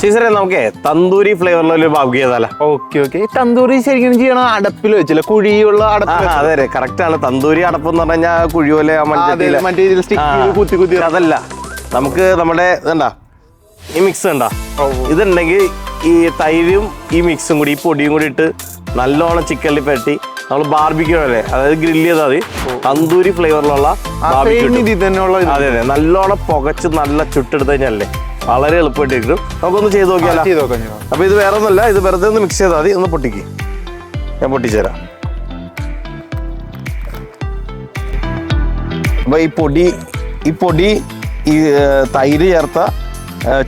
സീസറെ നമുക്ക് തന്തൂരി ഫ്ലേവറിലൊരു ബാർബിക്യൂ ചെയ്താലോ? ഓക്കെ. തന്തൂരി ശരിക്കും ചെയ്യണം അടപ്പിൽ വെച്ചില്ല, കുഴിയുള്ള അടപ്പ്. അതെ കറക്റ്റ് ആണ്. തന്തൂരി അടപ്പ് എന്ന് പറഞ്ഞു കഴിഞ്ഞാൽ കുഴി പോലെ കുത്തി അതല്ല, നമുക്ക് നമ്മുടെ ഇതുണ്ടാ ഈ മിക്സ് ഉണ്ടാ, ഇതുണ്ടെങ്കിൽ ഈ തൈരും ഈ മിക്സും കൂടി ഈ പൊടിയും കൂടി ഇട്ട് നല്ലോണം ചിക്കനിൽ പെരട്ടി നമ്മൾ ബാർബിക്യൂ അല്ലേ, അതായത് ഗ്രില്ല് ചെയ്താൽ മതി. തന്തൂരി ഫ്ലേവറിലുള്ള അതെ നല്ലോണം പുകച്ച് നല്ല ചുട്ടെടുത്ത് കഴിഞ്ഞാലേ വളരെ എളുപ്പമായിട്ട് കിട്ടും. നമുക്കൊന്ന് ചെയ്ത് നോക്കിയാലോ? അപ്പൊ ഇത് വേറെ ഒന്നുമല്ല, ഇത് വെറുതെ ഒന്ന് മിക്സ് ചെയ്താൽ മതി. ഒന്ന് പൊട്ടിക്ക്, ഞാൻ പൊട്ടിച്ചുതരാം. അപ്പൊ ഈ പൊടി ഈ തൈര് ചേർത്ത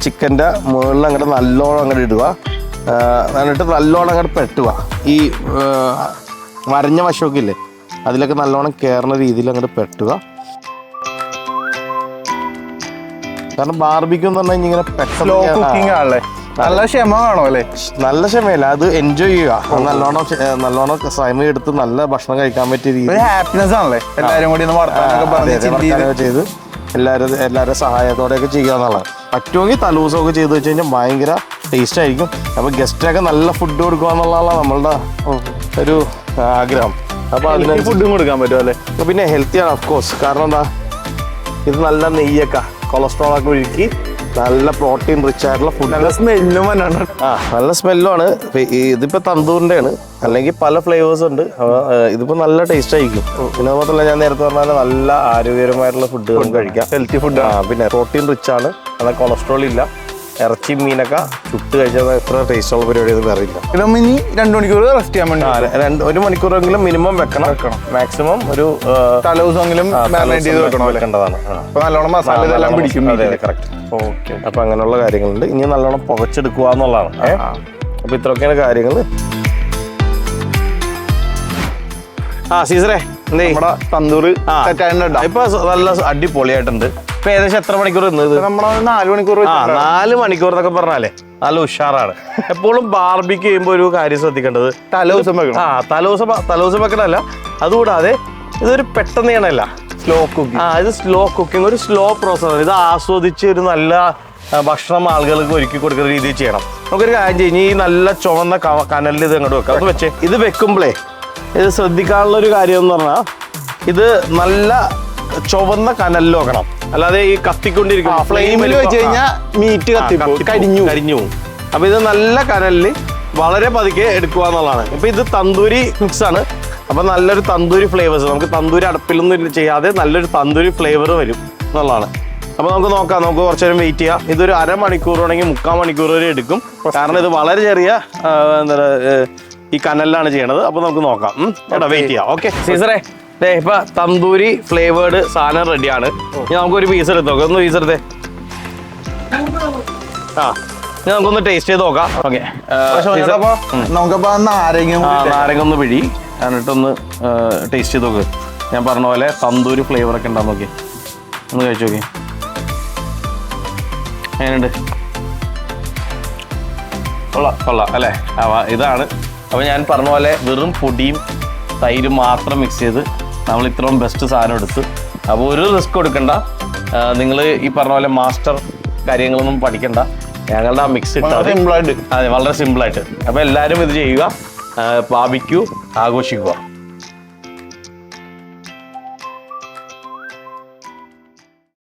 ചിക്കൻ്റെ മുകളിൽ അങ്ങോട്ട് നല്ലോണം അങ്ങോട്ട് ഇടുക. എന്നിട്ട് നല്ലോണം അങ്ങോട്ട് പെട്ടുക. ഈ മരഞ്ഞ വശമൊക്കെ ഇല്ലേ, അതിലൊക്കെ നല്ലോണം കയറുന്ന രീതിയിൽ അങ്ങോട്ട് പെട്ടുക. കാരണം ബാർബിക്യൂ എന്ന് പറഞ്ഞു കഴിഞ്ഞാൽ സ്ലോ കുക്കിംഗ് ആണല്ലേ, നല്ല ക്ഷമ കാണോ അല്ലേ? നല്ല ക്ഷമയല്ല, അത് എൻജോയ് ചെയ്യുക. നല്ലോണം സമയം എടുത്ത് നല്ല ഭക്ഷണം കഴിക്കാൻ പറ്റിയ രീതി ഹാപ്പിനെസ് ആണല്ലേ, എല്ലാവരും കൂടി ചെയ്ത് എല്ലാവരുടെ സഹായത്തോടെയൊക്കെ ചെയ്യുക എന്നുള്ളത്. പറ്റുമെങ്കിൽ തലൂസമൊക്കെ ചെയ്ത് വെച്ച് കഴിഞ്ഞാൽ ഭയങ്കര ടേസ്റ്റ് ആയിരിക്കും. അപ്പോൾ ഗസ്റ്റൊക്കെ നല്ല ഫുഡ് കൊടുക്കുക എന്നുള്ളതാണ് നമ്മളുടെ ഒരു ആഗ്രഹം. അപ്പോൾ അതിന് ഫുഡും കൊടുക്കാൻ പറ്റും അല്ലേ? പിന്നെ ഹെൽത്തിയാണ് ഓഫ്കോഴ്സ്. കാരണം എന്താ, ഇത് നല്ല നെയ്യൊക്കെ കൊളസ്ട്രോളൊക്കെ ഒഴുക്കി നല്ല പ്രോട്ടീൻ റിച്ച് ആയിട്ടുള്ള ഫുഡ്. നല്ല സ്മെല്ലും നല്ല സ്മെല്ലുമാണ്. ഇതിപ്പോൾ തന്തൂറിൻ്റെ ആണ്, അല്ലെങ്കിൽ പല ഫ്ലേവേഴ്സ് ഉണ്ട്. ഇതിപ്പോൾ നല്ല ടേസ്റ്റ് ആയിരിക്കും. പിന്നെ മാത്രമല്ല, ഞാൻ നേരത്തെ പറഞ്ഞാൽ നല്ല ആരോഗ്യകരമായിട്ടുള്ള ഫുഡ് നമുക്ക് കഴിക്കാം. Healthy food. പിന്നെ പ്രോട്ടീൻ റിച്ച് ആണ്, നല്ല കൊളസ്ട്രോൾ ഇല്ല. ഇറച്ചി മീനൊക്കെ ചുട്ട് കഴിച്ചാൽ എത്ര ടേസ്റ്റ് ഉള്ള പരിപാടി അത് വേറില്ല. ഇനി 2 മണിക്കൂർ റെസ്റ്റ് ചെയ്യാൻ വേണ്ടി 1 മണിക്കൂറെങ്കിലും മിനിമം വെക്കണം. മാക്സിമം ഒരു തലേദിവസമെങ്കിലും വെക്കേണ്ടതാണ്. നല്ലോണം മസാല ഇതെല്ലാം പിടിക്കും. കറക്റ്റ്. ഓക്കെ. അപ്പൊ അങ്ങനെയുള്ള കാര്യങ്ങളുണ്ട്. ഇനി നല്ലോണം പുകച്ചെടുക്കുക എന്നുള്ളതാണ്. അപ്പൊ ഇത്രയൊക്കെയാണ് കാര്യങ്ങൾ. സീസറെ തന്തൂർ ഇപ്പൊ നല്ല അടിപൊളിയായിട്ടുണ്ട്. ഇപ്പൊ ഏകദേശം എത്ര മണിക്കൂർ ഇന്നത്? 4 മണിക്കൂർ. 4 മണിക്കൂർ എന്നൊക്കെ പറഞ്ഞാലേ നല്ല ഉഷാറാണ്. എപ്പോഴും ബാർബിക്യൂ ചെയ്യുമ്പോൾ ഒരു കാര്യം ശ്രദ്ധിക്കേണ്ടത്, തലേദിവസം വെക്കണമല്ല. അതുകൂടാതെ ഇതൊരു പെട്ടെന്ന് ചെയ്യണമല്ല, സ്ലോ കുക്കിംഗ്. ഇത് സ്ലോ കുക്കിംഗ്, ഒരു സ്ലോ പ്രോസസ്സാണ്. ഇത് ആസ്വദിച്ച് ഒരു നല്ല ഭക്ഷണം ആളുകൾക്ക് ഒരുക്കി കൊടുക്കുന്ന രീതിയിൽ ചെയ്യണം. നമുക്കൊരു കാര്യം ചെയ്യും, ഈ നല്ല ചുവന്ന കനലിൽ ഇത് അങ്ങോട്ട് വെക്കാം. അത് വെച്ചേ ഇത് വെക്കുമ്പോഴേ ഇത് ശ്രദ്ധിക്കാനുള്ള ഒരു കാര്യം എന്ന് പറഞ്ഞാൽ, ഇത് നല്ല ചുവന്ന കനലിൽ വെക്കണം. അല്ലാതെ ഈ കത്തിക്കൊണ്ടിരിക്കും ഫ്ലെയിമിൽ വെച്ച് കഴിഞ്ഞാൽ മീറ്റ് കരിഞ്ഞു പോകും. അപ്പൊ ഇത് നല്ല കനലിൽ വളരെ പതുക്കെ എടുക്കുക എന്നുള്ളതാണ്. ഇപ്പൊ ഇത് തന്തൂരി മിക്സ് ആണ്. അപ്പൊ നല്ലൊരു തന്തൂരി ഫ്ലേവേഴ്സ്, നമുക്ക് തന്തൂരി അടുപ്പിലൊന്നും ചെയ്യാതെ നല്ലൊരു തന്തൂരി ഫ്ലേവർ വരും എന്നുള്ളതാണ്. അപ്പൊ നമുക്ക് നോക്കാം, നമുക്ക് കുറച്ചു നേരം വെയിറ്റ് ചെയ്യാം. ഇതൊരു 1/2 മണിക്കൂർ ആണെങ്കിൽ 3/4 മണിക്കൂർ വരെ എടുക്കും. കാരണം ഇത് വളരെ ചെറിയ എന്താ ഈ കനലിലാണ് ചെയ്യണത്. അപ്പൊ നമുക്ക് നോക്കാം. വെയിറ്റ് ചെയ്യാം. ഓക്കെ സീസറെ, ഇപ്പൊ തന്തൂരി ഫ്ലേവേർഡ് സാധനം റെഡിയാണ്. ഇനി നമുക്കൊരു പീസ് എടുത്ത് നോക്കാം. ഒന്ന് പീസ് എടുത്തേ. ഇനി നമുക്കൊന്ന് ടേസ്റ്റ് ചെയ്ത് നോക്കാം. ഓക്കെ, നാരങ്ങ ഒന്ന് പിഴി എന്നിട്ടൊന്ന് ടേസ്റ്റ് ചെയ്ത് നോക്ക്. ഞാൻ പറഞ്ഞ പോലെ തന്തൂരി ഫ്ലേവർ ഒക്കെ ഉണ്ടാകും. നോക്കി ഒന്ന് കഴിച്ചു നോക്കി, എങ്ങനെയുണ്ട്? കൊള്ളാം അല്ലേ? ഇതാണ്. അപ്പോൾ ഞാൻ പറഞ്ഞ പോലെ വെറും പൊടിയും തൈരും മാത്രം മിക്സ് ചെയ്ത് നമ്മൾ ഇത്രയും ബെസ്റ്റ് സാധനം എടുത്ത്. അപ്പോൾ ഒരു റിസ്ക് എടുക്കണ്ട. നിങ്ങൾ ഈ പറഞ്ഞ പോലെ മാസ്റ്റർ കാര്യങ്ങളൊന്നും പഠിക്കണ്ട. ഞങ്ങളുടെ ആ മിക്സ് ഇട്ടാൽ സിമ്പിളായിട്ട്, അതെ വളരെ സിമ്പിളായിട്ട്. അപ്പോൾ എല്ലാവരും ഇത് ചെയ്യുക, ബാർബിക്യൂ ആഘോഷിക്കുക.